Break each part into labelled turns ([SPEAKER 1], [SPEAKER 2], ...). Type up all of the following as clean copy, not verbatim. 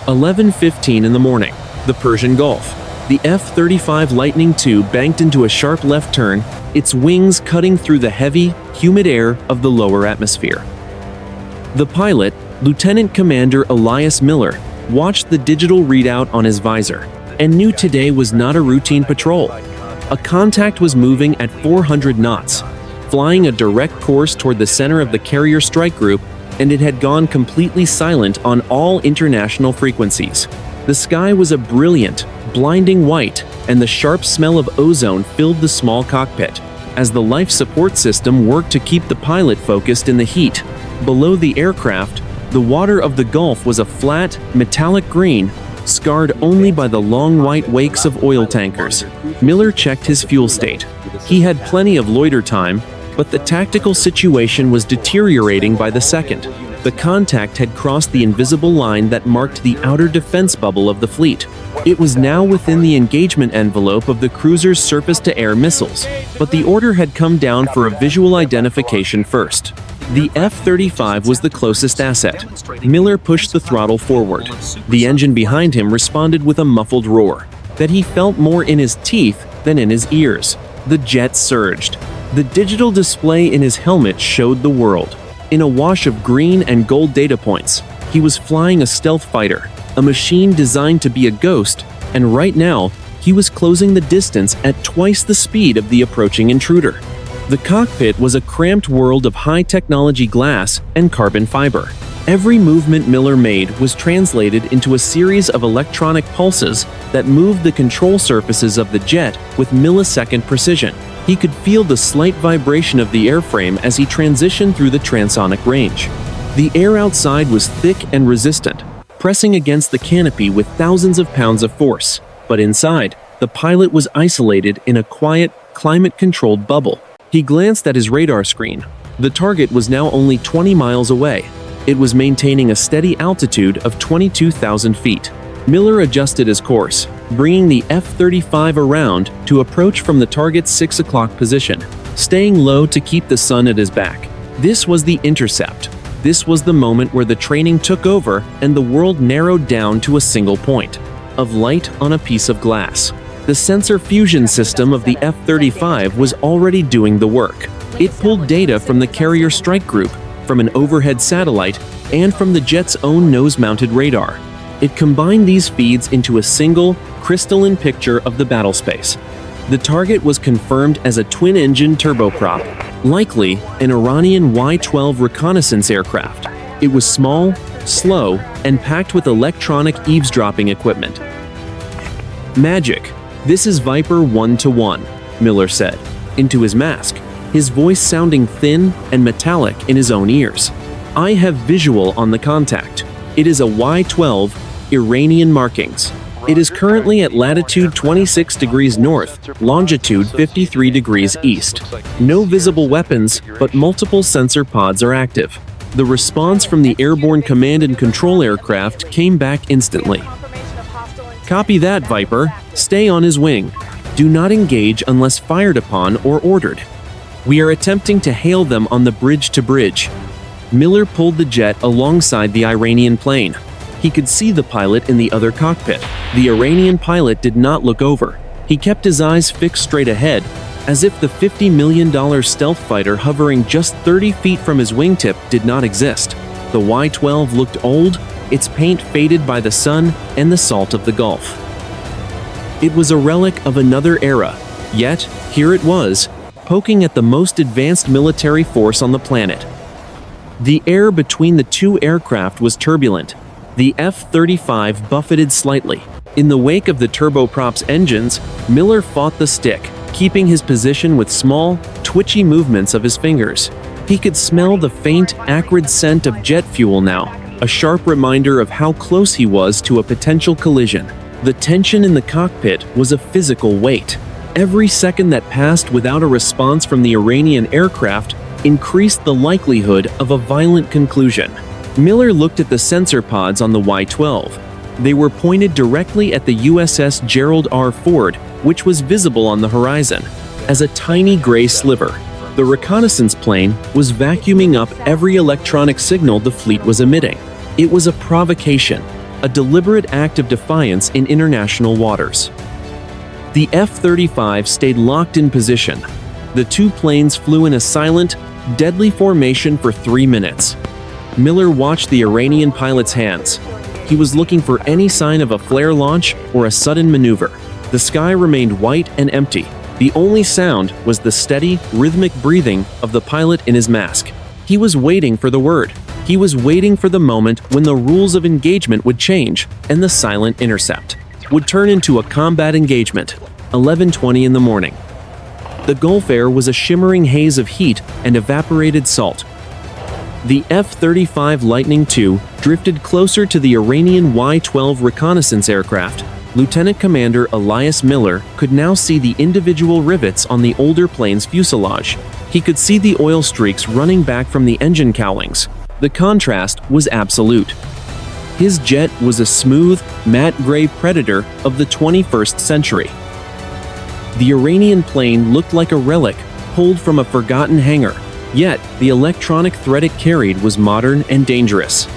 [SPEAKER 1] 11:15 in the morning, the Persian Gulf. The F-35 Lightning II banked into a sharp left turn, its wings cutting through the heavy, humid air of the lower atmosphere. The pilot, Lieutenant Commander Elias Miller, watched the digital readout on his visor and knew today was not a routine patrol. A contact was moving at 400 knots, flying a direct course toward the center of the carrier strike group, and it had gone completely silent on all international frequencies. The sky was a brilliant, blinding white, and the sharp smell of ozone filled the small cockpit, as the life support system worked to keep the pilot focused in the heat. Below the aircraft, the water of the Gulf was a flat, metallic green, scarred only by the long white wakes of oil tankers. Miller checked his fuel state. He had plenty of loiter time, but the tactical situation was deteriorating by the second. The contact had crossed the invisible line that marked the outer defense bubble of the fleet. It was now within the engagement envelope of the cruiser's surface-to-air missiles, but the order had come down for a visual identification first. The F-35 was the closest asset. Miller pushed the throttle forward. The engine behind him responded with a muffled roar that he felt more in his teeth than in his ears. The jet surged. The digital display in his helmet showed the world. In a wash of green and gold data points, he was flying a stealth fighter, a machine designed to be a ghost, and right now, he was closing the distance at twice the speed of the approaching intruder. The cockpit was a cramped world of high-technology glass and carbon fiber. Every movement Miller made was translated into a series of electronic pulses that moved the control surfaces of the jet with millisecond precision. He could feel the slight vibration of the airframe as he transitioned through the transonic range. The air outside was thick and resistant, pressing against the canopy with thousands of pounds of force. But inside, the pilot was isolated in a quiet, climate-controlled bubble. He glanced at his radar screen. The target was now only 20 miles away. It was maintaining a steady altitude of 22,000 feet. Miller adjusted his course, bringing the F-35 around to approach from the target's 6 o'clock position, staying low to keep the sun at his back. This was the intercept. This was the moment where the training took over and the world narrowed down to a single point of light on a piece of glass. The sensor fusion system of the F-35 was already doing the work. It pulled data from the carrier strike group, from an overhead satellite, and from the jet's own nose-mounted radar. It combined these feeds into a single, crystalline picture of the battlespace. The target was confirmed as a twin-engine turboprop, likely an Iranian Y-12 reconnaissance aircraft. It was small, slow, and packed with electronic eavesdropping equipment. "Magic. This is Viper 1-1, Miller said, into his mask, his voice sounding thin and metallic in his own ears. "I have visual on the contact. It is a Y-12, Iranian markings. It is currently at latitude 26 degrees north, longitude 53 degrees east. No visible weapons, but multiple sensor pods are active." The response from the airborne command and control aircraft came back instantly. "Copy that, Viper. Stay on his wing. Do not engage unless fired upon or ordered. We are attempting to hail them on the bridge to bridge." Miller pulled the jet alongside the Iranian plane. He could see the pilot in the other cockpit. The Iranian pilot did not look over. He kept his eyes fixed straight ahead, as if the $50 million stealth fighter hovering just 30 feet from his wingtip did not exist. The Y-12 looked old, its paint faded by the sun and the salt of the Gulf. It was a relic of another era, yet here it was, poking at the most advanced military force on the planet. The air between the two aircraft was turbulent. The F-35 buffeted slightly. In the wake of the turboprop's engines, Miller fought the stick, keeping his position with small, twitchy movements of his fingers. He could smell the faint, acrid scent of jet fuel now, a sharp reminder of how close he was to a potential collision. The tension in the cockpit was a physical weight. Every second that passed without a response from the Iranian aircraft increased the likelihood of a violent conclusion. Miller looked at the sensor pods on the Y-12. They were pointed directly at the USS Gerald R Ford, which was visible on the horizon, as a tiny gray sliver. The reconnaissance plane was vacuuming up every electronic signal the fleet was emitting. It was a provocation, a deliberate act of defiance in international waters. The F-35 stayed locked in position. The two planes flew in a silent, deadly formation for 3 minutes. Miller watched the Iranian pilot's hands. He was looking for any sign of a flare launch or a sudden maneuver. The sky remained white and empty. The only sound was the steady, rhythmic breathing of the pilot in his mask. He was waiting for the word. He was waiting for the moment when the rules of engagement would change and the silent intercept would turn into a combat engagement. 11:20 in the morning. The Gulf air was a shimmering haze of heat and evaporated salt. The F-35 Lightning II drifted closer to the Iranian Y-12 reconnaissance aircraft. Lieutenant Commander Elias Miller could now see the individual rivets on the older plane's fuselage. He could see the oil streaks running back from the engine cowlings. The contrast was absolute. His jet was a smooth, matte gray predator of the 21st century. The Iranian plane looked like a relic pulled from a forgotten hangar. Yet, the electronic threat it carried was modern and dangerous.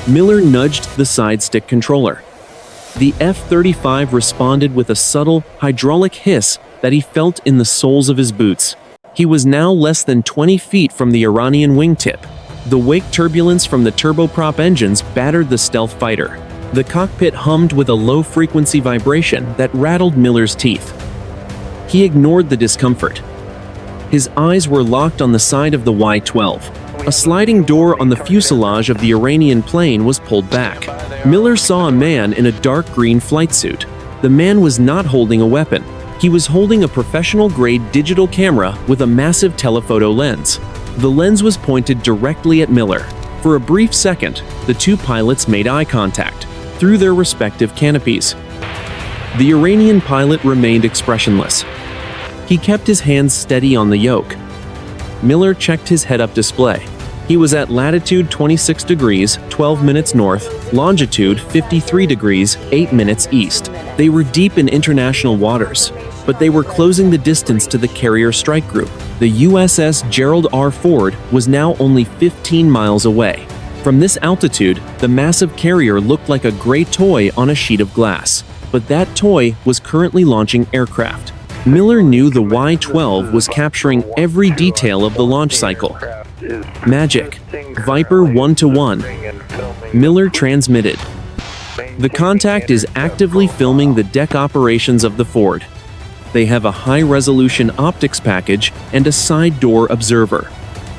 [SPEAKER 1] Miller nudged the side stick controller. The F-35 responded with a subtle, hydraulic hiss that he felt in the soles of his boots. He was now less than 20 feet from the Iranian wingtip. The wake turbulence from the turboprop engines battered the stealth fighter. The cockpit hummed with a low-frequency vibration that rattled Miller's teeth. He ignored the discomfort. His eyes were locked on the side of the Y-12. A sliding door on the fuselage of the Iranian plane was pulled back. Miller saw a man in a dark green flight suit. The man was not holding a weapon. He was holding a professional-grade digital camera with a massive telephoto lens. The lens was pointed directly at Miller. For a brief second, the two pilots made eye contact through their respective canopies. The Iranian pilot remained expressionless. He kept his hands steady on the yoke. Miller checked his head-up display. He was at latitude 26 degrees, 12 minutes north, longitude 53 degrees, 8 minutes east. They were deep in international waters, but they were closing the distance to the carrier strike group. The USS Gerald R was now only 15 miles away. From this altitude, the massive carrier looked like a gray toy on a sheet of glass. But that toy was currently launching aircraft. Miller knew the Y-12 was capturing every detail of the launch cycle. Magic. Viper 1-to-1. Miller transmitted. The contact is actively filming the deck operations of the Ford. They have a high-resolution optics package and a side door observer.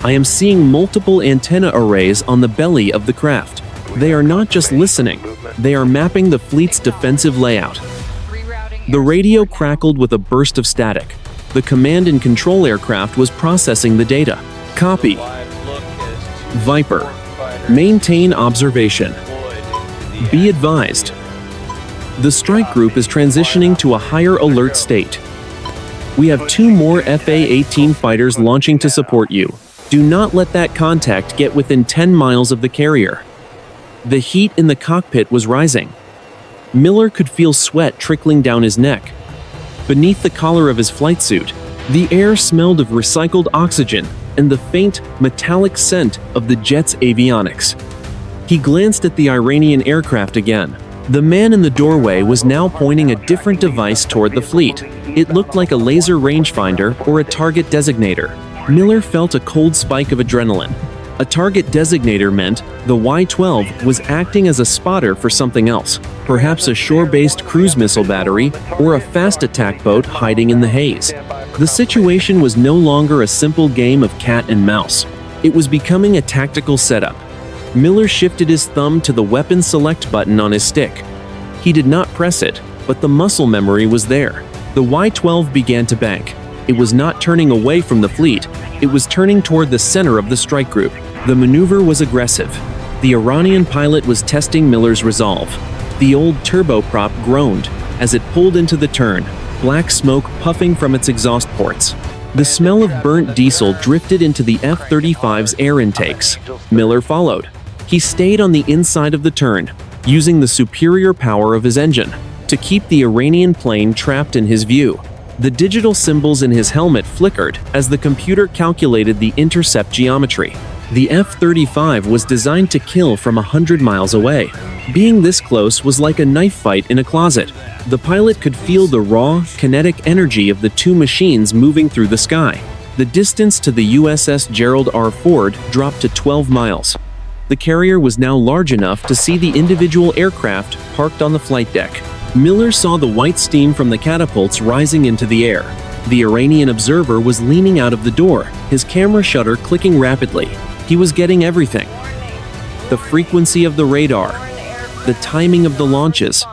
[SPEAKER 1] I am seeing multiple antenna arrays on the belly of the craft. They are not just listening, they are mapping the fleet's defensive layout. The radio crackled with a burst of static. The command and control aircraft was processing the data. Copy. Viper. Maintain observation. Be advised. The strike group is transitioning to a higher alert state. We have 2 more FA-18 fighters launching to support you. Do not let that contact get within 10 miles of the carrier. The heat in the cockpit was rising. Miller could feel sweat trickling down his neck. Beneath the collar of his flight suit, the air smelled of recycled oxygen and the faint, metallic scent of the jet's avionics. He glanced at the Iranian aircraft again. The man in the doorway was now pointing a different device toward the fleet. It looked like a laser rangefinder or a target designator. Miller felt a cold spike of adrenaline. A target designator meant the Y-12 was acting as a spotter for something else, perhaps a shore-based cruise missile battery or a fast attack boat hiding in the haze. The situation was no longer a simple game of cat and mouse. It was becoming a tactical setup. Miller shifted his thumb to the weapon select button on his stick. He did not press it, but the muscle memory was there. The Y-12 began to bank. It was not turning away from the fleet. It was turning toward the center of the strike group. The maneuver was aggressive. The Iranian pilot was testing Miller's resolve. The old turboprop groaned as it pulled into the turn, black smoke puffing from its exhaust ports. The smell of burnt diesel drifted into the F-35's air intakes. Miller followed. He stayed on the inside of the turn, using the superior power of his engine to keep the Iranian plane trapped in his view. The digital symbols in his helmet flickered as the computer calculated the intercept geometry. The F-35 was designed to kill from 100 miles away. Being this close was like a knife fight in a closet. The pilot could feel the raw, kinetic energy of the two machines moving through the sky. The distance to the USS Gerald R Ford dropped to 12 miles. The carrier was now large enough to see the individual aircraft parked on the flight deck. Miller saw the white steam from the catapults rising into the air. The Iranian observer was leaning out of the door, his camera shutter clicking rapidly. He was getting everything. The frequency of the radar, the timing of the launches,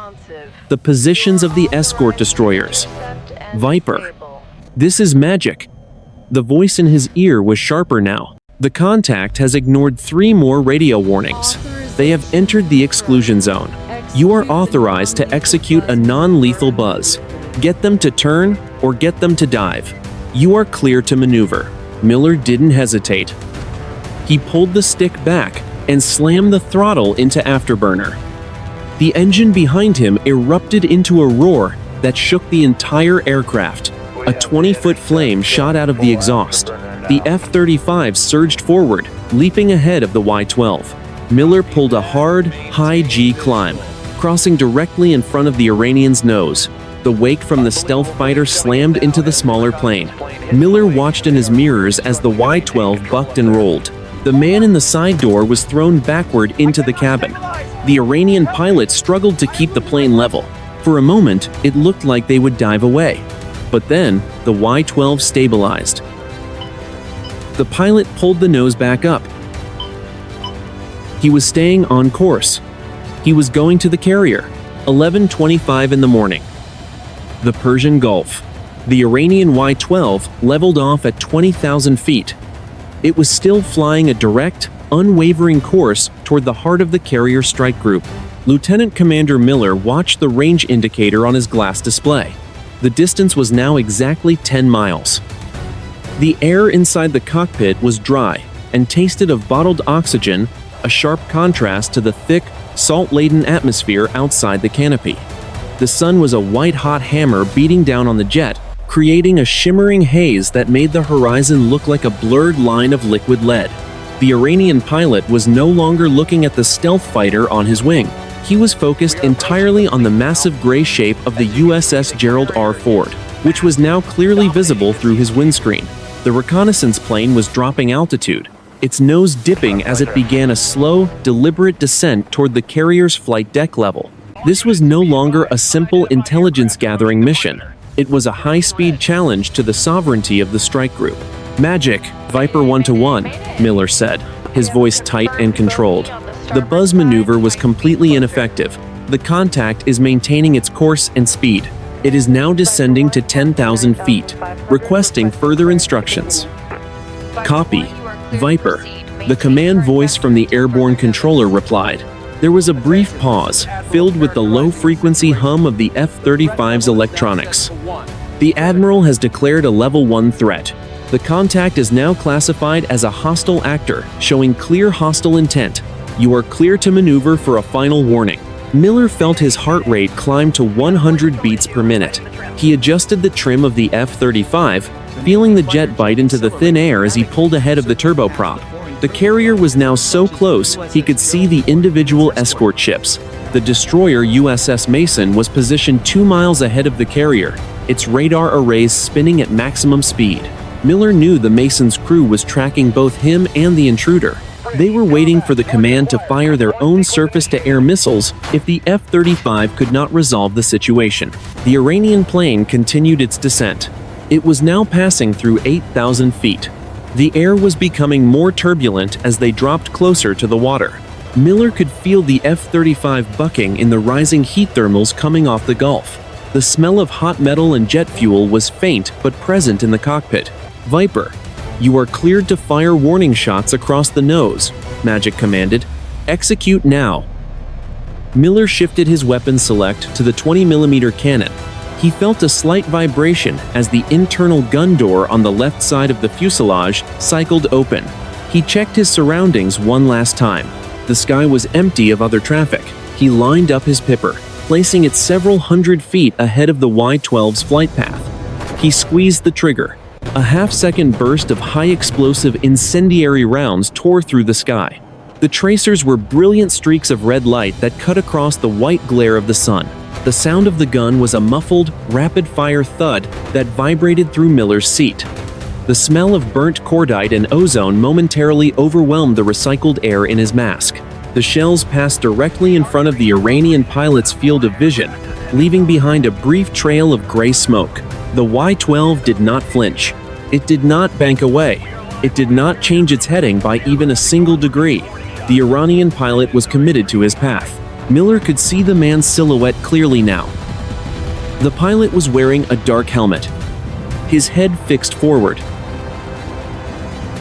[SPEAKER 1] the positions of the escort destroyers. Viper. This is magic. The voice in his ear was sharper now. The contact has ignored 3 more radio warnings. They have entered the exclusion zone. You are authorized to execute a non-lethal buzz. Get them to turn or get them to dive. You are clear to maneuver. Miller didn't hesitate. He pulled the stick back and slammed the throttle into afterburner. The engine behind him erupted into a roar that shook the entire aircraft. A 20-foot flame shot out of the exhaust. The F-35 surged forward, leaping ahead of the Y-12. Miller pulled a hard, high-G climb, crossing directly in front of the Iranian's nose. The wake from the stealth fighter slammed into the smaller plane. Miller watched in his mirrors as the Y-12 bucked and rolled. The man in the side door was thrown backward into the cabin. The Iranian pilot struggled to keep the plane level. For a moment, it looked like they would dive away. But then, the Y-12 stabilized. The pilot pulled the nose back up. He was staying on course. He was going to the carrier. 11:25 in the morning. The Persian Gulf. The Iranian Y-12 leveled off at 20,000 feet. It was still flying a direct, unwavering course toward the heart of the carrier strike group. Lieutenant Commander Miller watched the range indicator on his glass display. The distance was now exactly 10 miles. The air inside the cockpit was dry and tasted of bottled oxygen, a sharp contrast to the thick, salt-laden atmosphere outside the canopy. The sun was a white-hot hammer beating down on the jet, creating a shimmering haze that made the horizon look like a blurred line of liquid lead. The Iranian pilot was no longer looking at the stealth fighter on his wing. He was focused entirely on the massive gray shape of the USS Gerald R Ford, which was now clearly visible through his windscreen. The reconnaissance plane was dropping altitude, its nose dipping as it began a slow, deliberate descent toward the carrier's flight deck level. This was no longer a simple intelligence-gathering mission. It was a high-speed challenge to the sovereignty of the strike group. "Magic, Viper 1-1, Miller said, his voice tight and controlled. The buzz maneuver was completely ineffective. The contact is maintaining its course and speed. It is now descending to 10,000 feet, requesting further instructions." "Copy, Viper," the command voice from the airborne controller replied. There was a brief pause, filled with the low-frequency hum of the F-35's electronics. "The Admiral has declared a Level 1 threat. The contact is now classified as a hostile actor, showing clear hostile intent. You are clear to maneuver for a final warning." Miller felt his heart rate climb to 100 beats per minute. He adjusted the trim of the F-35, feeling the jet bite into the thin air as he pulled ahead of the turboprop. The carrier was now so close he could see the individual escort ships. The destroyer USS Mason was positioned 2 miles ahead of the carrier, its radar arrays spinning at maximum speed. Miller knew the Mason's crew was tracking both him and the intruder. They were waiting for the command to fire their own surface-to-air missiles if the F-35 could not resolve the situation. The Iranian plane continued its descent. It was now passing through 8,000 feet. The air was becoming more turbulent as they dropped closer to the water. Miller could feel the F-35 bucking in the rising heat thermals coming off the Gulf. The smell of hot metal and jet fuel was faint but present in the cockpit. "Viper, you are cleared to fire warning shots across the nose," Magic commanded. "Execute now." Miller shifted his weapon select to the 20mm cannon. He felt a slight vibration as the internal gun door on the left side of the fuselage cycled open. He checked his surroundings one last time. The sky was empty of other traffic. He lined up his pipper, placing it several hundred feet ahead of the Y-12's flight path. He squeezed the trigger. A half-second burst of high-explosive incendiary rounds tore through the sky. The tracers were brilliant streaks of red light that cut across the white glare of the sun. The sound of the gun was a muffled, rapid-fire thud that vibrated through Miller's seat. The smell of burnt cordite and ozone momentarily overwhelmed the recycled air in his mask. The shells passed directly in front of the Iranian pilot's field of vision, leaving behind a brief trail of gray smoke. The Y-12 did not flinch. It did not bank away. It did not change its heading by even a single degree. The Iranian pilot was committed to his path. Miller could see the man's silhouette clearly now. The pilot was wearing a dark helmet, his head fixed forward.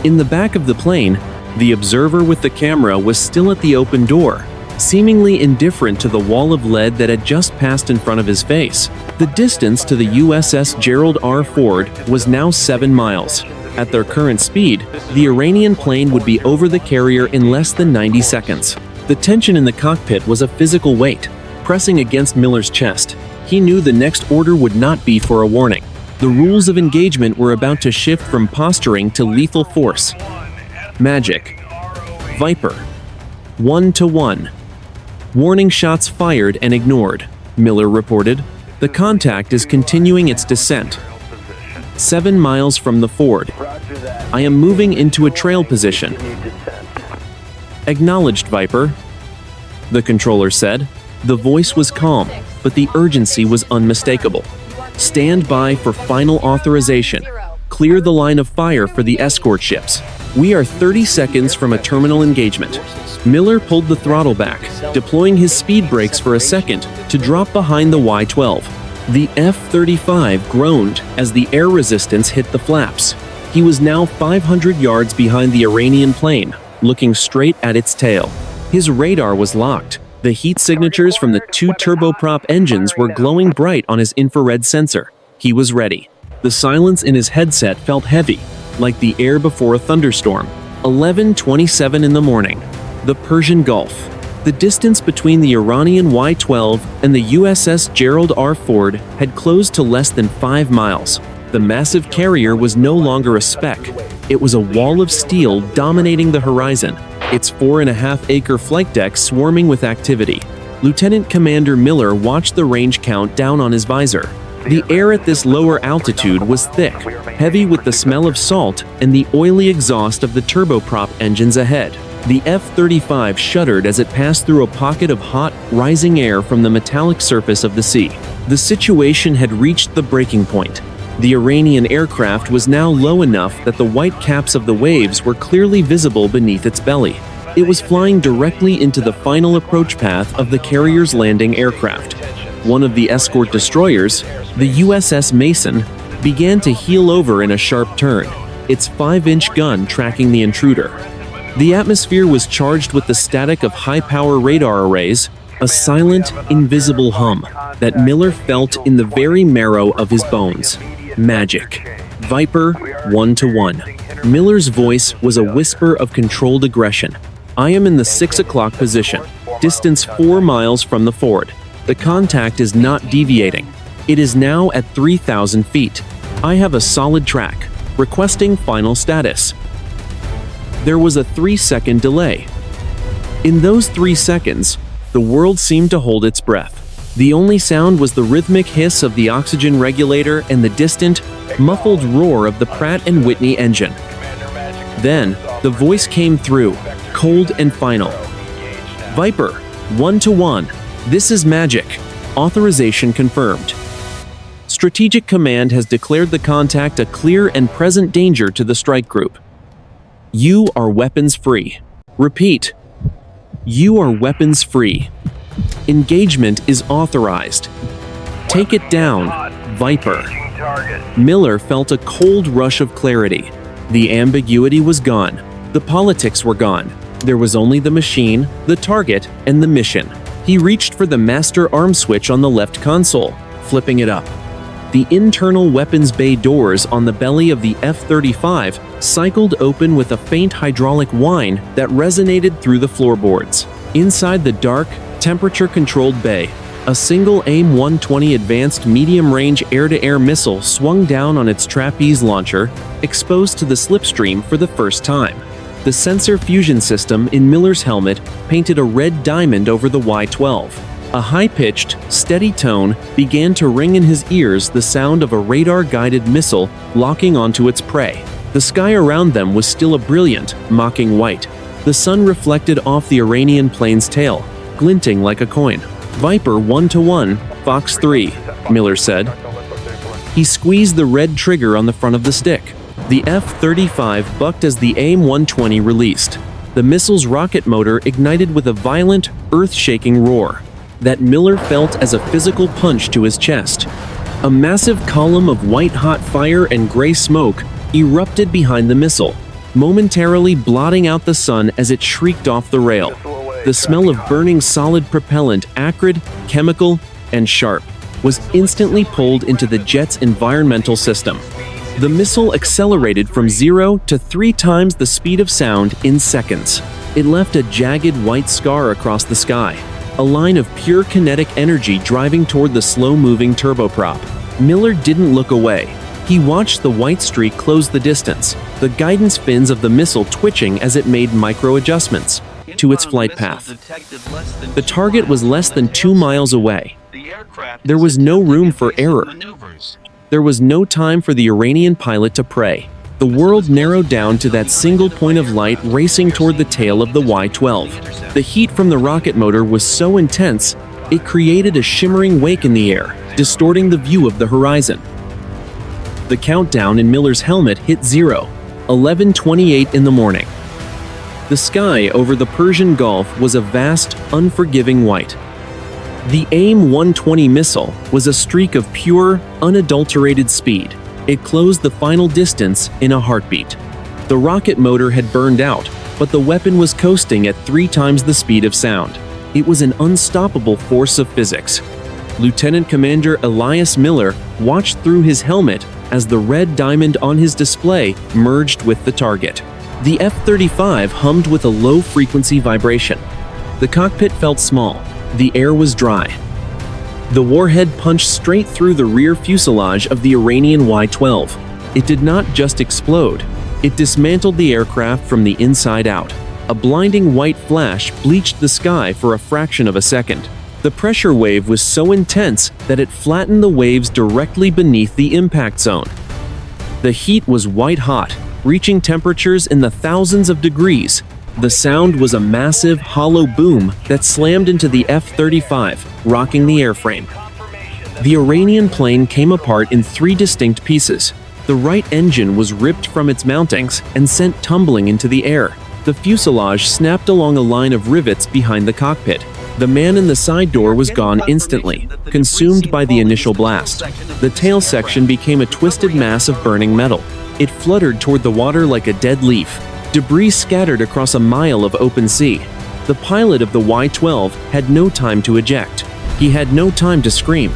[SPEAKER 1] In the back of the plane, the observer with the camera was still at the open door, seemingly indifferent to the wall of lead that had just passed in front of his face. The distance to the USS Gerald R Ford was now 7 miles. At their current speed, the Iranian plane would be over the carrier in less than 90 seconds. The tension in the cockpit was a physical weight, pressing against Miller's chest. He knew the next order would not be for a warning. The rules of engagement were about to shift from posturing to lethal force. Magic. Viper. 1-1. Warning shots fired and ignored, Miller reported. The contact is continuing its descent. 7 miles from the Ford. I am moving into a trail position. Acknowledged, Viper, the controller said. The voice was calm, but the urgency was unmistakable. Stand by for final authorization. Clear the line of fire for the escort ships. We are 30 seconds from a terminal engagement. Miller pulled the throttle back, deploying his speed brakes for a second to drop behind the Y-12. The F-35 groaned as the air resistance hit the flaps. He was now 500 yards behind the Iranian plane, looking straight at its tail. His radar was locked. The heat signatures from the 2 turboprop engines were glowing bright on his infrared sensor. He was ready. The silence in his headset felt heavy, like the air before a thunderstorm. 11:27 in the morning. The Persian Gulf. The distance between the Iranian Y-12 and the USS Gerald R. Ford had closed to less than 5 miles. The massive carrier was no longer a speck. It was a wall of steel dominating the horizon, its 4.5-acre flight deck swarming with activity. Lieutenant Commander Miller watched the range count down on his visor. The air at this lower altitude was thick, heavy with the smell of salt and the oily exhaust of the turboprop engines ahead. The F-35 shuddered as it passed through a pocket of hot, rising air from the metallic surface of the sea. The situation had reached the breaking point. The Iranian aircraft was now low enough that the white caps of the waves were clearly visible beneath its belly. It was flying directly into the final approach path of the carrier's landing aircraft. One of the escort destroyers, the USS Mason, began to heel over in a sharp turn, its 5-inch gun tracking the intruder. The atmosphere was charged with the static of high-power radar arrays, a silent, invisible hum that Miller felt in the very marrow of his bones. Magic. Viper, 1-1. Miller's voice was a whisper of controlled aggression. I am in the 6 o'clock position, distance 4 miles from the Ford. The contact is not deviating. It is now at 3,000 feet. I have a solid track. Requesting final status. There was a 3-second delay. In those 3 seconds, the world seemed to hold its breath. The only sound was the rhythmic hiss of the oxygen regulator and the distant, muffled roar of the Pratt & Whitney engine. Then, the voice came through, cold and final. Viper, 1-1. This is magic. Authorization confirmed. Strategic Command has declared the contact a clear and present danger to the strike group. You are weapons free. Repeat. You are weapons free. Engagement is authorized. Take it down, Viper. Miller felt a cold rush of clarity. The ambiguity was gone. The politics were gone. There was only the machine, the target, and the mission. He reached for the master arm switch on the left console, flipping it up. The internal weapons bay doors on the belly of the F-35 cycled open with a faint hydraulic whine that resonated through the floorboards. Inside the dark, temperature-controlled bay, a single AIM-120 advanced medium-range air-to-air missile swung down on its trapeze launcher, exposed to the slipstream for the first time. The sensor fusion system in Miller's helmet painted a red diamond over the Y-12. A high-pitched, steady tone began to ring in his ears, the sound of a radar-guided missile locking onto its prey. The sky around them was still a brilliant, mocking white. The sun reflected off the Iranian plane's tail, glinting like a coin. "Viper 1-1, Fox 3, Miller said. He squeezed the red trigger on the front of the stick. The F-35 bucked as the AIM-120 released. The missile's rocket motor ignited with a violent, earth-shaking roar that Miller felt as a physical punch to his chest. A massive column of white-hot fire and gray smoke erupted behind the missile, momentarily blotting out the sun as it shrieked off the rail. The smell of burning solid propellant, acrid, chemical, and sharp, was instantly pulled into the jet's environmental system. The missile accelerated from 0 to 3 times the speed of sound in seconds. It left a jagged white scar across the sky, a line of pure kinetic energy driving toward the slow-moving turboprop. Miller didn't look away. He watched the white streak close the distance, the guidance fins of the missile twitching as it made micro-adjustments to its flight path. The target was less than 2 miles away. There was no room for error. There was no time for the Iranian pilot to pray. The world narrowed down to that single point of light racing toward the tail of the Y-12. The heat from the rocket motor was so intense, it created a shimmering wake in the air, distorting the view of the horizon. The countdown in Miller's helmet hit 0, 11:28 in the morning. The sky over the Persian Gulf was a vast, unforgiving white. The AIM-120 missile was a streak of pure, unadulterated speed. It closed the final distance in a heartbeat. The rocket motor had burned out, but the weapon was coasting at 3 times the speed of sound. It was an unstoppable force of physics. Lieutenant Commander Elias Miller watched through his helmet as the red diamond on his display merged with the target. The F-35 hummed with a low-frequency vibration. The cockpit felt small. The air was dry. The warhead punched straight through the rear fuselage of the Iranian Y-12. It did not just explode. It dismantled the aircraft from the inside out. A blinding white flash bleached the sky for a fraction of a second. The pressure wave was so intense that it flattened the waves directly beneath the impact zone. The heat was white-hot, reaching temperatures in the thousands of degrees. The sound was a massive, hollow boom that slammed into the F-35, rocking the airframe. The Iranian plane came apart in 3 distinct pieces. The right engine was ripped from its mountings and sent tumbling into the air. The fuselage snapped along a line of rivets behind the cockpit. The man in the side door was gone instantly, consumed by the initial blast. The tail section became a twisted mass of burning metal. It fluttered toward the water like a dead leaf. Debris scattered across a mile of open sea. The pilot of the Y-12 had no time to eject. He had no time to scream.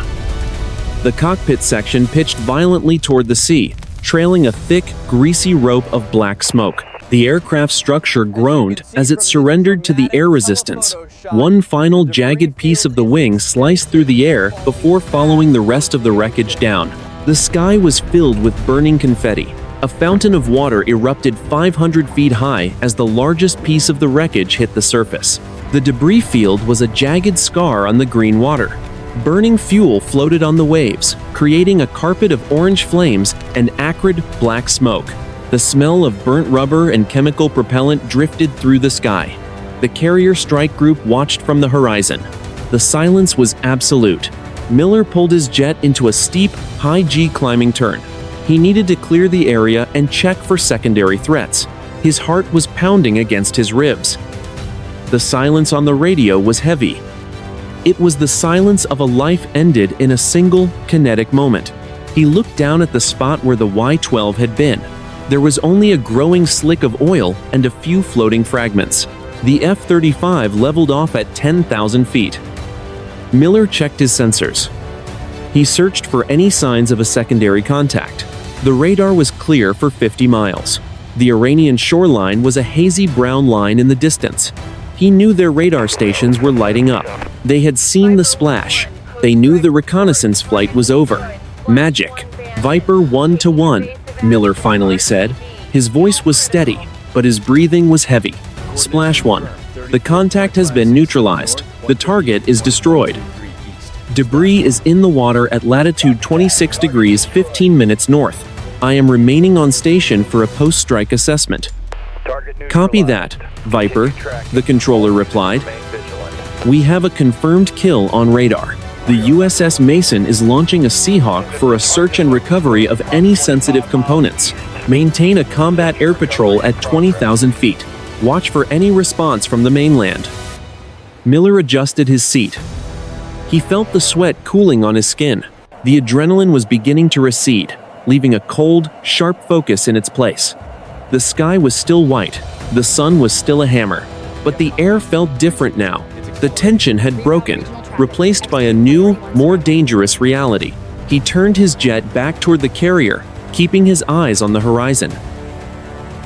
[SPEAKER 1] The cockpit section pitched violently toward the sea, trailing a thick, greasy rope of black smoke. The aircraft structure groaned as it surrendered to the air resistance. One final jagged piece of the wing sliced through the air before following the rest of the wreckage down. The sky was filled with burning confetti. A fountain of water erupted 500 feet high as the largest piece of the wreckage hit the surface. The debris field was a jagged scar on the green water. Burning fuel floated on the waves, creating a carpet of orange flames and acrid black smoke. The smell of burnt rubber and chemical propellant drifted through the sky. The carrier strike group watched from the horizon. The silence was absolute. Miller pulled his jet into a steep, high-G climbing turn. He needed to clear the area and check for secondary threats. His heart was pounding against his ribs. The silence on the radio was heavy. It was the silence of a life ended in a single, kinetic moment. He looked down at the spot where the Y-12 had been. There was only a growing slick of oil and a few floating fragments. The F-35 leveled off at 10,000 feet. Miller checked his sensors. He searched for any signs of a secondary contact. The radar was clear for 50 miles. The Iranian shoreline was a hazy brown line in the distance. He knew their radar stations were lighting up. They had seen the splash. They knew the reconnaissance flight was over. Magic. Viper 1-1, Miller finally said. His voice was steady. but his breathing was heavy. Splash 1. The contact has been neutralized. The target is destroyed. Debris is in the water at latitude 26 degrees 15 minutes north. I am remaining on station for a post-strike assessment. Copy that, Viper, the controller replied. We have a confirmed kill on radar. The USS Mason is launching a Seahawk for a search and recovery of any sensitive components. Maintain a combat air patrol at 20,000 feet. Watch for any response from the mainland. Miller adjusted his seat. He felt the sweat cooling on his skin. The adrenaline was beginning to recede, leaving a cold, sharp focus in its place. The sky was still white. The sun was still a hammer. But the air felt different now. The tension had broken, replaced by a new, more dangerous reality. He turned his jet back toward the carrier, keeping his eyes on the horizon.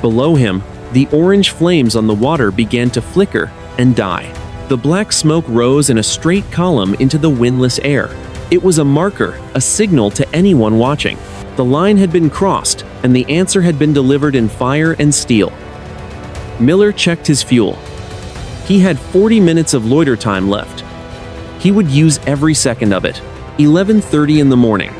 [SPEAKER 1] Below him, the orange flames on the water began to flicker and die. The black smoke rose in a straight column into the windless air. It was a marker, a signal to anyone watching. The line had been crossed, and the answer had been delivered in fire and steel. Miller checked his fuel. He had 40 minutes of loiter time left. He would use every second of it. 11:30 in the morning.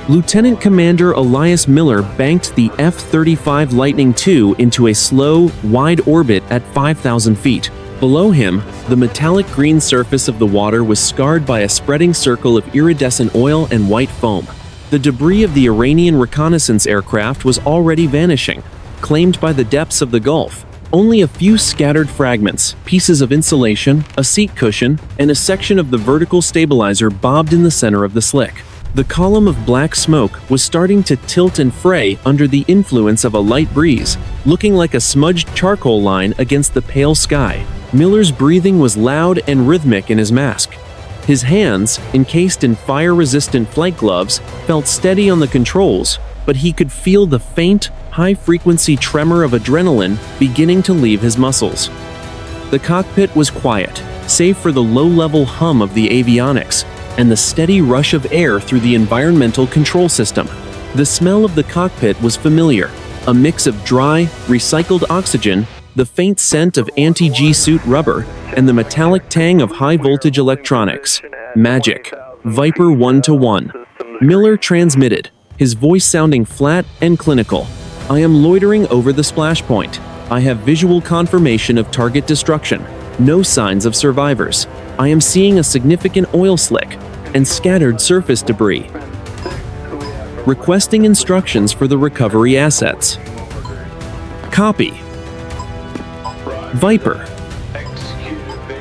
[SPEAKER 1] Lieutenant Commander Elias Miller banked the F-35 Lightning II into a slow, wide orbit at 5,000 feet. Below him, the metallic green surface of the water was scarred by a spreading circle of iridescent oil and white foam. The debris of the Iranian reconnaissance aircraft was already vanishing, claimed by the depths of the Gulf. Only a few scattered fragments, pieces of insulation, a seat cushion, and a section of the vertical stabilizer bobbed in the center of the slick. The column of black smoke was starting to tilt and fray under the influence of a light breeze, looking like a smudged charcoal line against the pale sky. Miller's breathing was loud and rhythmic in his mask. His hands, encased in fire-resistant flight gloves, felt steady on the controls, but he could feel the faint, high-frequency tremor of adrenaline beginning to leave his muscles. The cockpit was quiet, save for the low-level hum of the avionics and the steady rush of air through the environmental control system. The smell of the cockpit was familiar, a mix of dry, recycled oxygen, the faint scent of anti-G suit rubber, and the metallic tang of high-voltage electronics. Magic. Viper 1-1. Miller transmitted, his voice sounding flat and clinical. I am loitering over the splash point. I have visual confirmation of target destruction. No signs of survivors. I am seeing a significant oil slick and scattered surface debris. Requesting instructions for the recovery assets. Copy. Viper.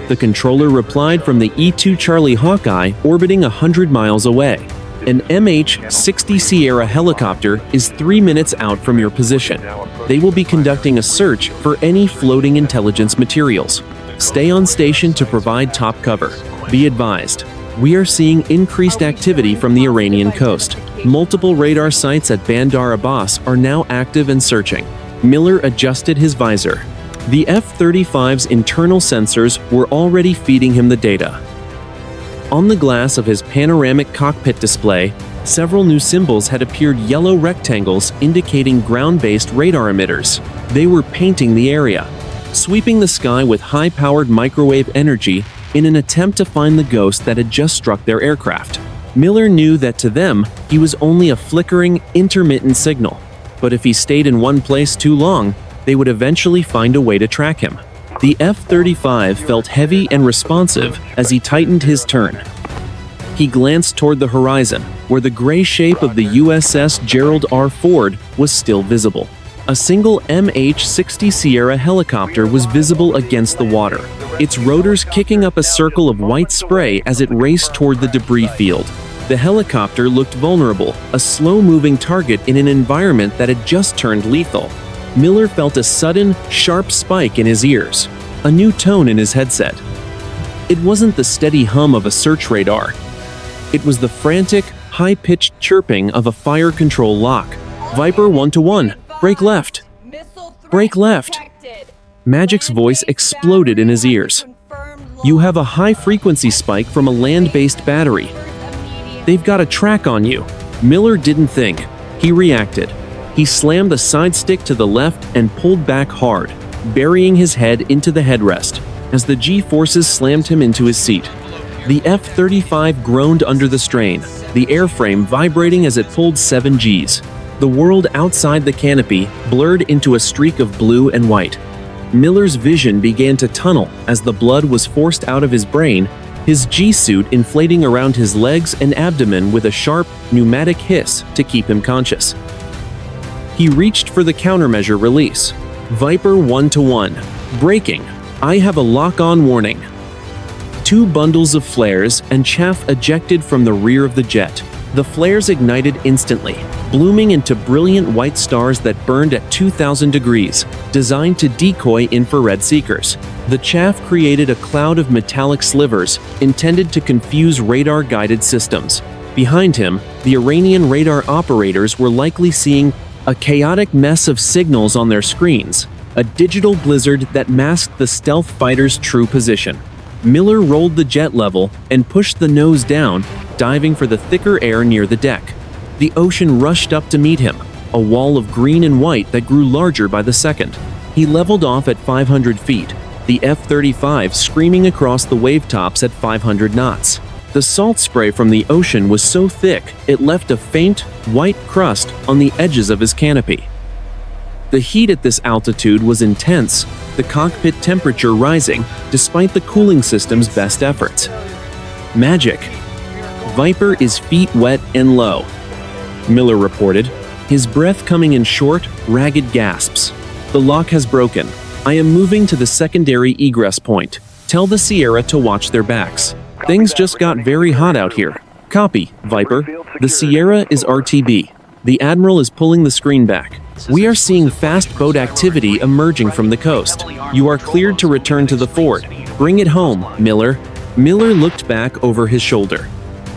[SPEAKER 1] The controller replied from the E-2 Charlie Hawkeye orbiting 100 miles away. An MH-60 Sierra helicopter is 3 minutes out from your position. They will be conducting a search for any floating intelligence materials. Stay on station to provide top cover. Be advised, we are seeing increased activity from the Iranian coast. Multiple radar sites at Bandar Abbas are now active and searching. Miller adjusted his visor. The F-35's internal sensors were already feeding him the data. On the glass of his panoramic cockpit display, several new symbols had appeared, yellow rectangles indicating ground-based radar emitters. They were painting the area, sweeping the sky with high-powered microwave energy in an attempt to find the ghost that had just struck their aircraft. Miller knew that to them, he was only a flickering, intermittent signal. But if he stayed in one place too long, they would eventually find a way to track him. The F-35 felt heavy and responsive as he tightened his turn. He glanced toward the horizon, where the gray shape of the USS Gerald R. Ford was still visible. A single MH-60 Sierra helicopter was visible against the water, its rotors kicking up a circle of white spray as it raced toward the debris field. The helicopter looked vulnerable, a slow-moving target in an environment that had just turned lethal. Miller felt a sudden, sharp spike in his ears, a new tone in his headset. It wasn't the steady hum of a search radar. It was the frantic, high-pitched chirping of a fire control lock. Viper 1-1. Break left. Break left. Magic's voice exploded in his ears. You have a high-frequency spike from a land-based battery. They've got a track on you. Miller didn't think. He reacted. He slammed the side stick to the left and pulled back hard, burying his head into the headrest, as the G-forces slammed him into his seat. The F-35 groaned under the strain, the airframe vibrating as it pulled 7 Gs. The world outside the canopy blurred into a streak of blue and white. Miller's vision began to tunnel as the blood was forced out of his brain, his G-suit inflating around his legs and abdomen with a sharp, pneumatic hiss to keep him conscious. He reached for the countermeasure release. Viper 1-1. Braking. I have a lock-on warning. 2 bundles of flares and chaff ejected from the rear of the jet. The flares ignited instantly, blooming into brilliant white stars that burned at 2,000 degrees, designed to decoy infrared seekers. The chaff created a cloud of metallic slivers, intended to confuse radar-guided systems. Behind him, the Iranian radar operators were likely seeing a chaotic mess of signals on their screens, a digital blizzard that masked the stealth fighter's true position. Miller rolled the jet level and pushed the nose down, diving for the thicker air near the deck. The ocean rushed up to meet him, a wall of green and white that grew larger by the second. He leveled off at 500 feet, the F-35 screaming across the wavetops at 500 knots. The salt spray from the ocean was so thick it left a faint, white crust on the edges of his canopy. The heat at this altitude was intense, the cockpit temperature rising despite the cooling system's best efforts. Magic. Viper is feet wet and low, Miller reported, his breath coming in short, ragged gasps. The lock has broken. I am moving to the secondary egress point. Tell the Sierra to watch their backs. Things just got very hot out here. Copy, Viper. The Sierra is RTB. The Admiral is pulling the screen back. We are seeing fast boat activity emerging from the coast. You are cleared to return to the fort. Bring it home, Miller. Miller looked back over his shoulder.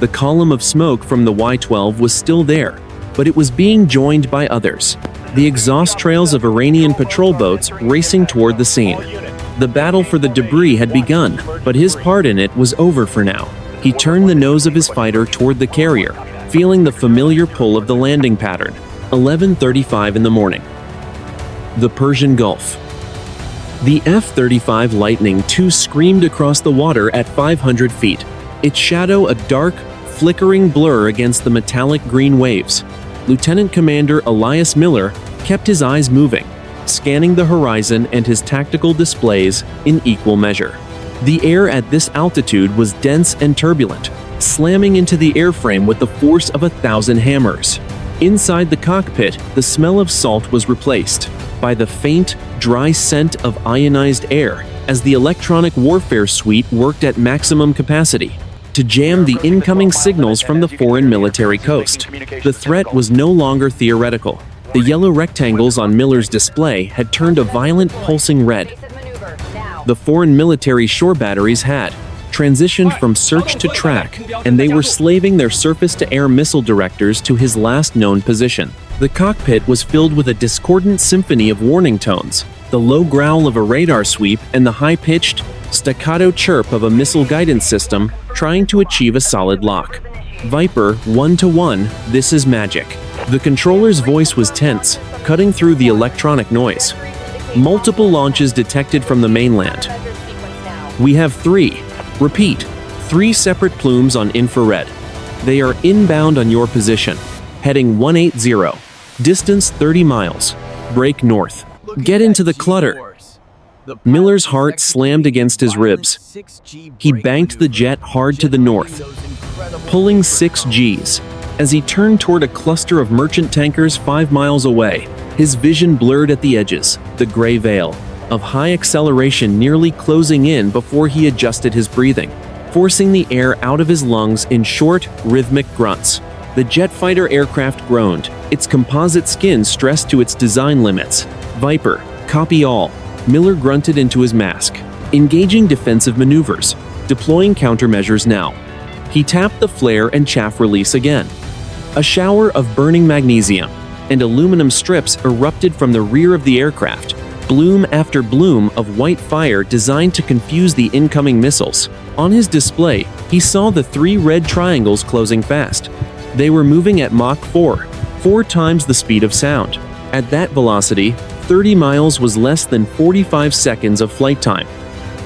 [SPEAKER 1] The column of smoke from the Y-12 was still there, but it was being joined by others. The exhaust trails of Iranian patrol boats racing toward the scene. The battle for the debris had begun, but his part in it was over for now. He turned the nose of his fighter toward the carrier, feeling the familiar pull of the landing pattern. 11:35 in the morning. The Persian Gulf. The F-35 Lightning II screamed across the water at 500 feet, its shadow a dark, flickering blur against the metallic green waves. Lieutenant Commander Elias Miller kept his eyes moving, scanning the horizon and his tactical displays in equal measure. The air at this altitude was dense and turbulent, slamming into the airframe with the force of 1,000 hammers. Inside the cockpit, the smell of salt was replaced by the faint, dry scent of ionized air as the electronic warfare suite worked at maximum capacity to jam the incoming signals from the foreign military coast. The threat was no longer theoretical. The yellow rectangles on Miller's display had turned a violent, pulsing red. The foreign military shore batteries had transitioned from search to track, and they were slaving their surface-to-air missile directors to his last known position. The cockpit was filled with a discordant symphony of warning tones, the low growl of a radar sweep and the high-pitched, staccato chirp of a missile guidance system trying to achieve a solid lock. Viper 1-1, this is magic. The controller's voice was tense, cutting through the electronic noise. Multiple launches detected from the mainland. We have 3. Repeat, 3 separate plumes on infrared. They are inbound on your position. Heading 180. Distance 30 miles. Break north. Get into the clutter. Miller's heart slammed against his ribs. He banked the jet hard to the north, pulling 6 Gs. As he turned toward a cluster of merchant tankers 5 miles away, his vision blurred at the edges, the gray veil of high acceleration nearly closing in before he adjusted his breathing, forcing the air out of his lungs in short, rhythmic grunts. The jet fighter aircraft groaned, its composite skin stressed to its design limits. Viper, copy all. Miller grunted into his mask, engaging defensive maneuvers, deploying countermeasures now. He tapped the flare and chaff release again. A shower of burning magnesium and aluminum strips erupted from the rear of the aircraft, bloom after bloom of white fire designed to confuse the incoming missiles. On his display, he saw the 3 red triangles closing fast. They were moving at Mach 4, 4 times the speed of sound. At that velocity, 30 miles was less than 45 seconds of flight time.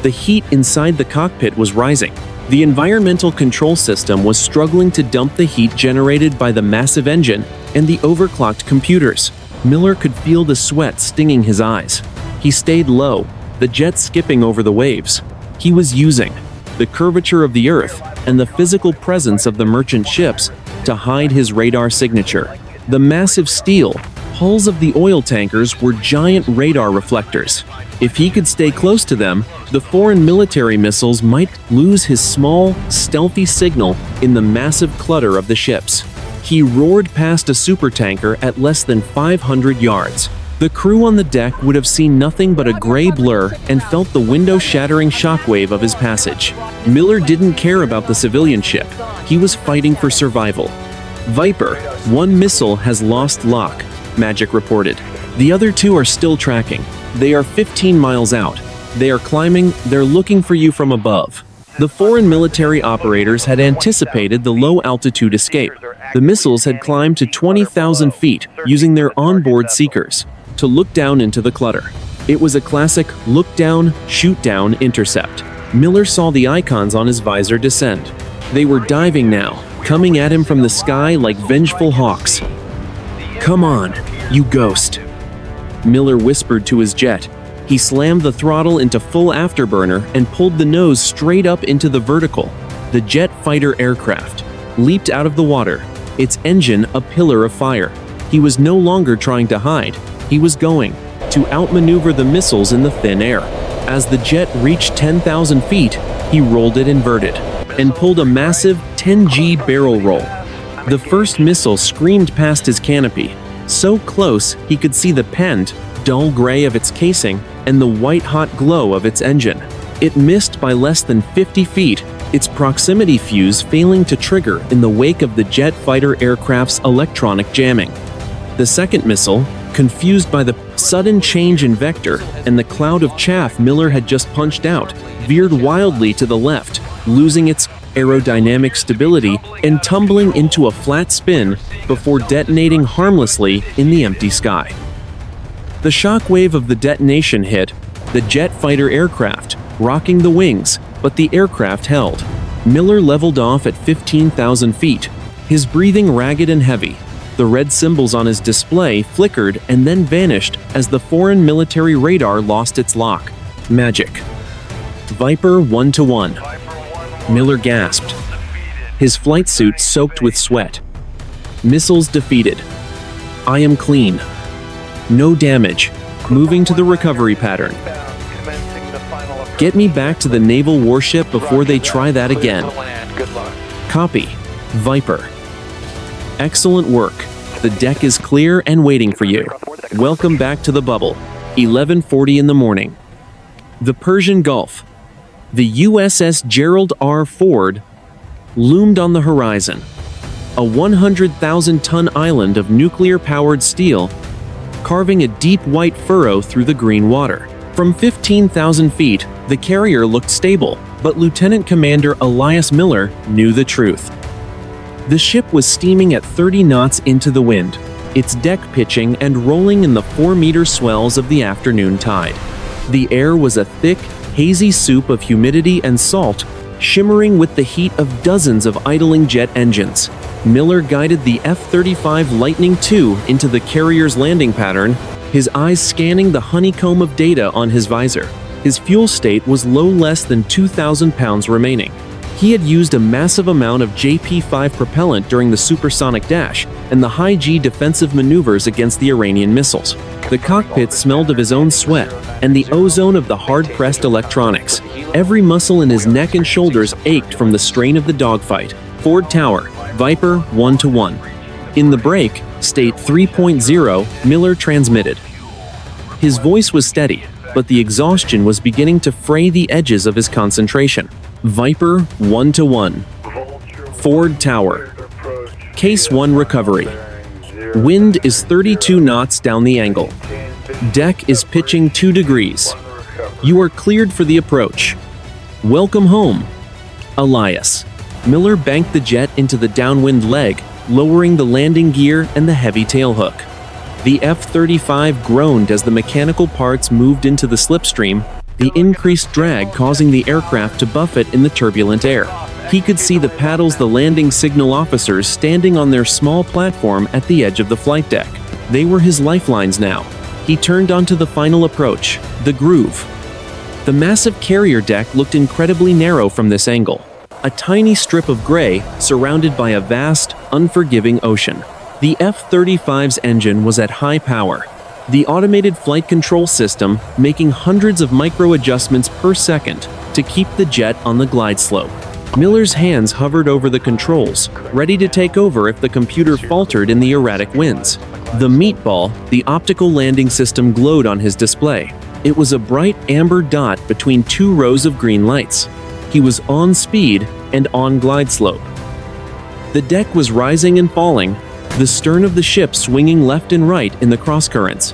[SPEAKER 1] The heat inside the cockpit was rising. The environmental control system was struggling to dump the heat generated by the massive engine and the overclocked computers. Miller could feel the sweat stinging his eyes. He stayed low, the jet skipping over the waves. He was using the curvature of the Earth and the physical presence of the merchant ships to hide his radar signature. The massive steel hulls of the oil tankers were giant radar reflectors. If he could stay close to them, the foreign military missiles might lose his small, stealthy signal in the massive clutter of the ships. He roared past a supertanker at less than 500 yards. The crew on the deck would have seen nothing but a gray blur and felt the window-shattering shockwave of his passage. Miller didn't care about the civilian ship. He was fighting for survival. Viper, 1 missile has lost lock, Magic reported. The other 2 are still tracking. They are 15 miles out. They are climbing, they're looking for you from above. The foreign military operators had anticipated the low-altitude escape. The missiles had climbed to 20,000 feet using their onboard seekers to look down into the clutter. It was a classic look-down, shoot-down intercept. Miller saw the icons on his visor descend. They were diving now, coming at him from the sky like vengeful hawks. "Come on, you ghost," Miller whispered to his jet. He slammed the throttle into full afterburner and pulled the nose straight up into the vertical. The jet fighter aircraft leaped out of the water, its engine a pillar of fire. He was no longer trying to hide. He was going to outmaneuver the missiles in the thin air. As the jet reached 10,000 feet, he rolled it inverted and pulled a massive 10G barrel roll. The first missile screamed past his canopy, so close he could see the pent, dull gray of its casing and the white-hot glow of its engine. It missed by less than 50 feet, its proximity fuse failing to trigger in the wake of the jet fighter aircraft's electronic jamming. The second missile, confused by the sudden change in vector and the cloud of chaff Miller had just punched out, veered wildly to the left, losing its aerodynamic stability and tumbling into a flat spin before detonating harmlessly in the empty sky. The shockwave of the detonation hit the jet fighter aircraft, rocking the wings, but the aircraft held. Miller leveled off at 15,000 feet, his breathing ragged and heavy. The red symbols on his display flickered and then vanished as the foreign military radar lost its lock. Magic. Viper 1-1. Miller gasped, his flight suit soaked with sweat. Missiles defeated. I am clean. No damage. Moving to the recovery pattern. Get me back to the naval warship before they try that again. Copy. Viper. Excellent work. The deck is clear and waiting for you. Welcome back to the bubble. 11:40 in the morning. The Persian Gulf. The USS Gerald R. Ford loomed on the horizon. A 100,000-ton island of nuclear-powered steel, carving a deep white furrow through the green water. From 15,000 feet, the carrier looked stable, but Lieutenant Commander Elias Miller knew the truth. The ship was steaming at 30 knots into the wind, its deck pitching and rolling in the 4-meter swells of the afternoon tide. The air was a thick, hazy soup of humidity and salt, shimmering with the heat of dozens of idling jet engines. Miller guided the F-35 Lightning II into the carrier's landing pattern, his eyes scanning the honeycomb of data on his visor. His fuel state was low, less than 2,000 pounds remaining. He had used a massive amount of JP-5 propellant during the supersonic dash and the high-G defensive maneuvers against the Iranian missiles. The cockpit smelled of his own sweat and the ozone of the hard-pressed electronics. Every muscle in his neck and shoulders ached from the strain of the dogfight. Ford Tower, Viper 1-1. In the break, state 3.0, Miller transmitted. His voice was steady, but the exhaustion was beginning to fray the edges of his concentration. Viper 1-1. Ford Tower. Case 1 recovery. Wind is 32 knots down the angle. Deck is pitching 2 degrees. You are cleared for the approach. Welcome home, Elias. Miller banked the jet into the downwind leg, lowering the landing gear and the heavy tailhook. The F-35 groaned as the mechanical parts moved into the slipstream, the increased drag causing the aircraft to buffet in the turbulent air. He could see the paddles the landing signal officers standing on their small platform at the edge of the flight deck. They were his lifelines now. He turned onto the final approach, the groove. The massive carrier deck looked incredibly narrow from this angle. A tiny strip of gray surrounded by a vast, unforgiving ocean. The F-35's engine was at high power. The automated flight control system making hundreds of micro adjustments per second to keep the jet on the glide slope. Miller's hands hovered over the controls, ready to take over if the computer faltered in the erratic winds. The meatball, the optical landing system, glowed on his display. It was a bright amber dot between 2 rows of green lights. He was on speed and on glide slope. The deck was rising and falling, the stern of the ship swinging left and right in the crosscurrents.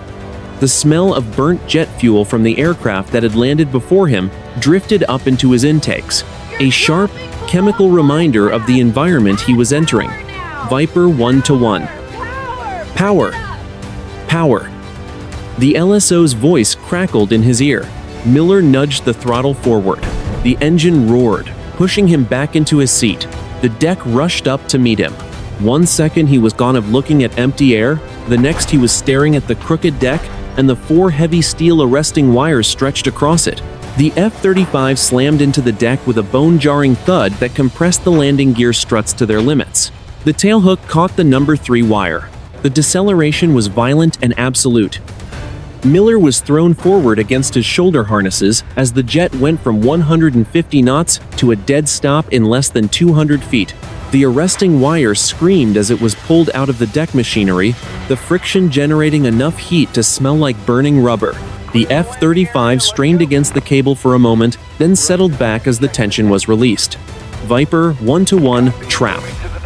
[SPEAKER 1] The smell of burnt jet fuel from the aircraft that had landed before him drifted up into his intakes, a sharp, chemical reminder of the environment he was entering. Viper 1-1. Power! Power! The LSO's voice crackled in his ear. Miller nudged the throttle forward. The engine roared, pushing him back into his seat. The deck rushed up to meet him. 1 second he was gone of looking at empty air, the next he was staring at the crooked deck and the 4 heavy steel arresting wires stretched across it. The F-35 slammed into the deck with a bone-jarring thud that compressed the landing gear struts to their limits. The tailhook caught the number 3 wire. The deceleration was violent and absolute. Miller was thrown forward against his shoulder harnesses as the jet went from 150 knots to a dead stop in less than 200 feet. The arresting wire screamed as it was pulled out of the deck machinery, the friction generating enough heat to smell like burning rubber. The F-35 strained against the cable for a moment, then settled back as the tension was released. Viper 1-1, trap.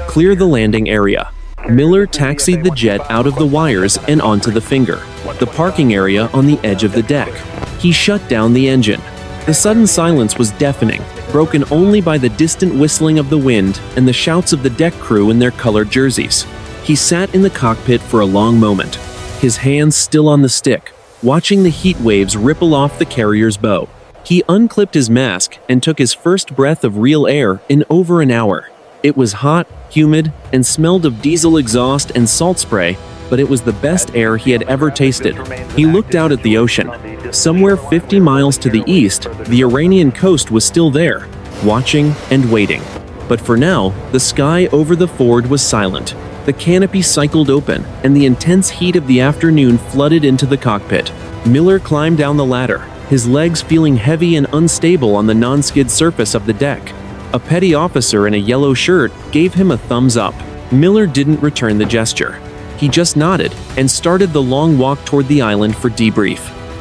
[SPEAKER 1] Clear the landing area. Miller taxied the jet out of the wires and onto the finger, the parking area on the edge of the deck. He shut down the engine. The sudden silence was deafening, broken only by the distant whistling of the wind and the shouts of the deck crew in their colored jerseys. He sat in the cockpit for a long moment, his hands still on the stick, watching the heat waves ripple off the carrier's bow. He unclipped his mask and took his first breath of real air in over an hour. It was hot, humid, and smelled of diesel exhaust and salt spray, but it was the best air he had ever tasted. He looked out at the ocean. Somewhere 50 miles to the east, the Iranian coast was still there, watching and waiting. But for now, the sky over the ford was silent. The canopy cycled open, and the intense heat of the afternoon flooded into the cockpit. Miller climbed down the ladder, his legs feeling heavy and unstable on the non-skid surface of the deck. A petty officer in a yellow shirt gave him a thumbs up. Miller didn't return the gesture. He just nodded and started the long walk toward the island for debrief.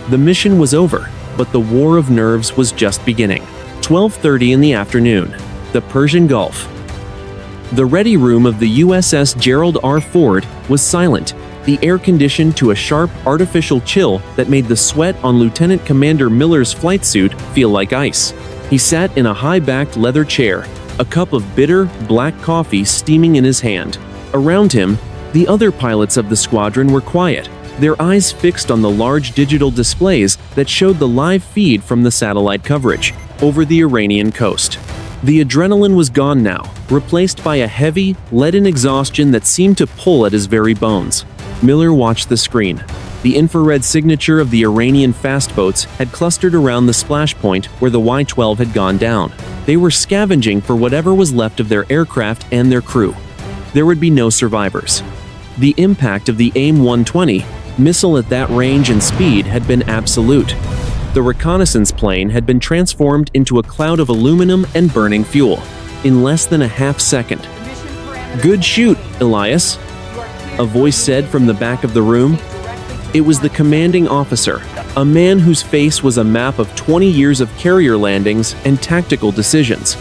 [SPEAKER 1] The mission was over, but the war of nerves was just beginning. 12:30 in the afternoon. The Persian Gulf. The ready room of the USS Gerald R Ford was silent, the air conditioned to a sharp, artificial chill that made the sweat on Lieutenant Commander Miller's flight suit feel like ice. He sat in a high-backed leather chair, a cup of bitter, black coffee steaming in his hand. Around him, the other pilots of the squadron were quiet, their eyes fixed on the large digital displays that showed the live feed from the satellite coverage over the Iranian coast. The adrenaline was gone now, replaced by a heavy, leaden exhaustion that seemed to pull at his very bones. Miller watched the screen. The infrared signature of the Iranian fast boats had clustered around the splash point where the Y-12 had gone down. They were scavenging for whatever was left of their aircraft and their crew. There would be no survivors. The impact of the AIM-120 missile at that range and speed had been absolute. The reconnaissance plane had been transformed into a cloud of aluminum and burning fuel in less than a half second. "Good shoot, Elias," a voice said from the back of the room. It was the commanding officer, a man whose face was a map of 20 years of carrier landings and tactical decisions.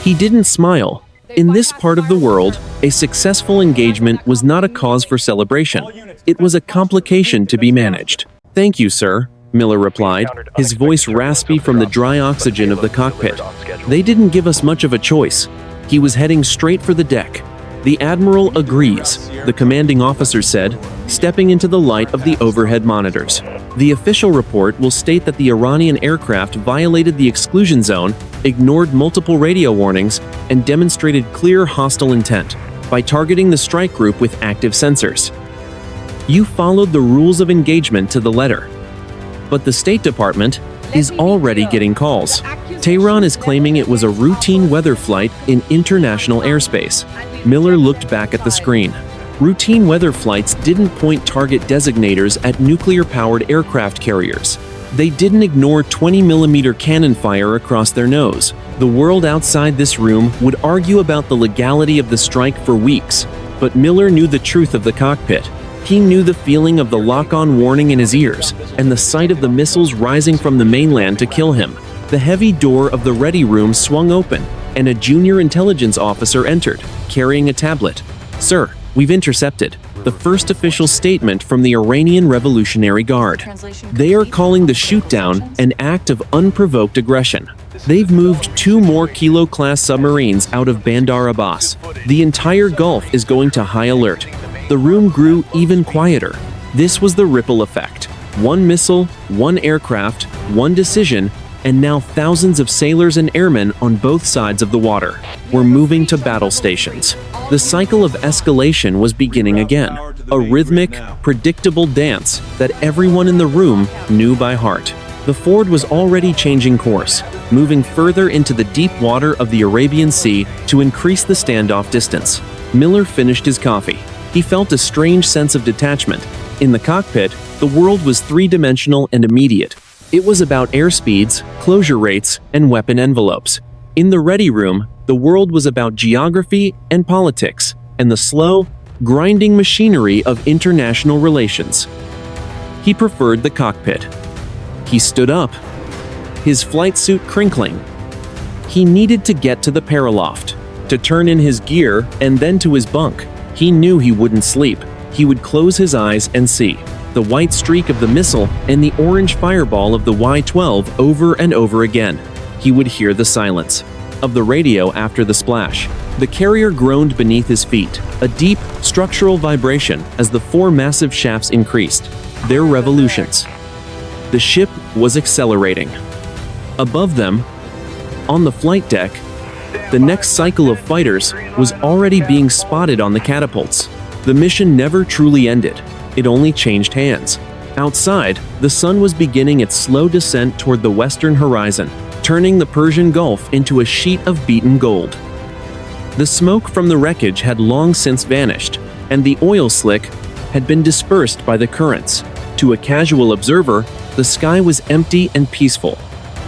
[SPEAKER 1] He didn't smile. In this part of the world, a successful engagement was not a cause for celebration. It was a complication to be managed. "Thank you, sir," Miller replied, his voice raspy from the dry oxygen of the cockpit. "They didn't give us much of a choice." He was heading straight for the deck. "The Admiral agrees," the commanding officer said, stepping into the light of the overhead monitors. "The official report will state that the Iranian aircraft violated the exclusion zone, ignored multiple radio warnings, and demonstrated clear hostile intent by targeting the strike group with active sensors. You followed the rules of engagement to the letter." But the State Department is already getting calls. Tehran is claiming it was a routine weather flight in international airspace. Miller looked back at the screen. Routine weather flights didn't point target designators at nuclear-powered aircraft carriers. They didn't ignore 20mm cannon fire across their nose. The world outside this room would argue about the legality of the strike for weeks, but Miller knew the truth of the cockpit. He knew the feeling of the lock-on warning in his ears, and the sight of the missiles rising from the mainland to kill him. The heavy door of the ready room swung open, and a junior intelligence officer entered, carrying a tablet. "Sir, we've intercepted," the first official statement from the Iranian Revolutionary Guard. "They are calling the shoot-down an act of unprovoked aggression. They've moved 2 more Kilo-class submarines out of Bandar Abbas. The entire Gulf is going to high alert." The room grew even quieter. This was the ripple effect. 1 missile, 1 aircraft, 1 decision, and now thousands of sailors and airmen on both sides of the water were moving to battle stations. The cycle of escalation was beginning again, a rhythmic, predictable dance that everyone in the room knew by heart. The Ford was already changing course, moving further into the deep water of the Arabian Sea to increase the standoff distance. Miller finished his coffee. He felt a strange sense of detachment. In the cockpit, the world was three-dimensional and immediate. It was about airspeeds, closure rates, and weapon envelopes. In the ready room, the world was about geography and politics, and the slow, grinding machinery of international relations. He preferred the cockpit. He stood up, his flight suit crinkling. He needed to get to the paraloft, to turn in his gear, and then to his bunk. He knew he wouldn't sleep. He would close his eyes and see the white streak of the missile and the orange fireball of the Y-12 over and over again. He would hear the silence of the radio after the splash. The carrier groaned beneath his feet, a deep, structural vibration as the 4 massive shafts increased their revolutions. The ship was accelerating. Above them, on the flight deck, the next cycle of fighters was already being spotted on the catapults. The mission never truly ended. It only changed hands. Outside, the sun was beginning its slow descent toward the western horizon, turning the Persian Gulf into a sheet of beaten gold. The smoke from the wreckage had long since vanished, and the oil slick had been dispersed by the currents. To a casual observer, the sky was empty and peaceful.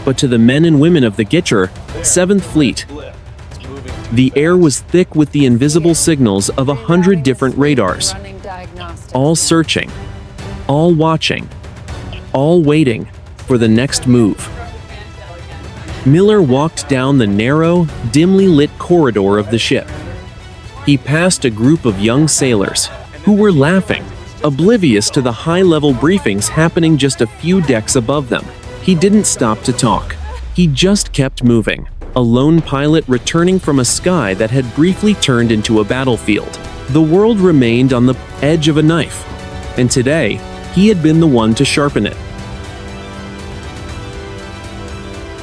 [SPEAKER 1] But to the men and women of the Gitcher, 7th Fleet, the air was thick with the invisible signals of 100 different radars, all searching, all watching, all waiting for the next move. Miller walked down the narrow, dimly lit corridor of the ship. He passed a group of young sailors who were laughing, oblivious to the high-level briefings happening just a few decks above them. He didn't stop to talk. He just kept moving, a lone pilot returning from a sky that had briefly turned into a battlefield. The world remained on the edge of a knife, and today, he had been the one to sharpen it.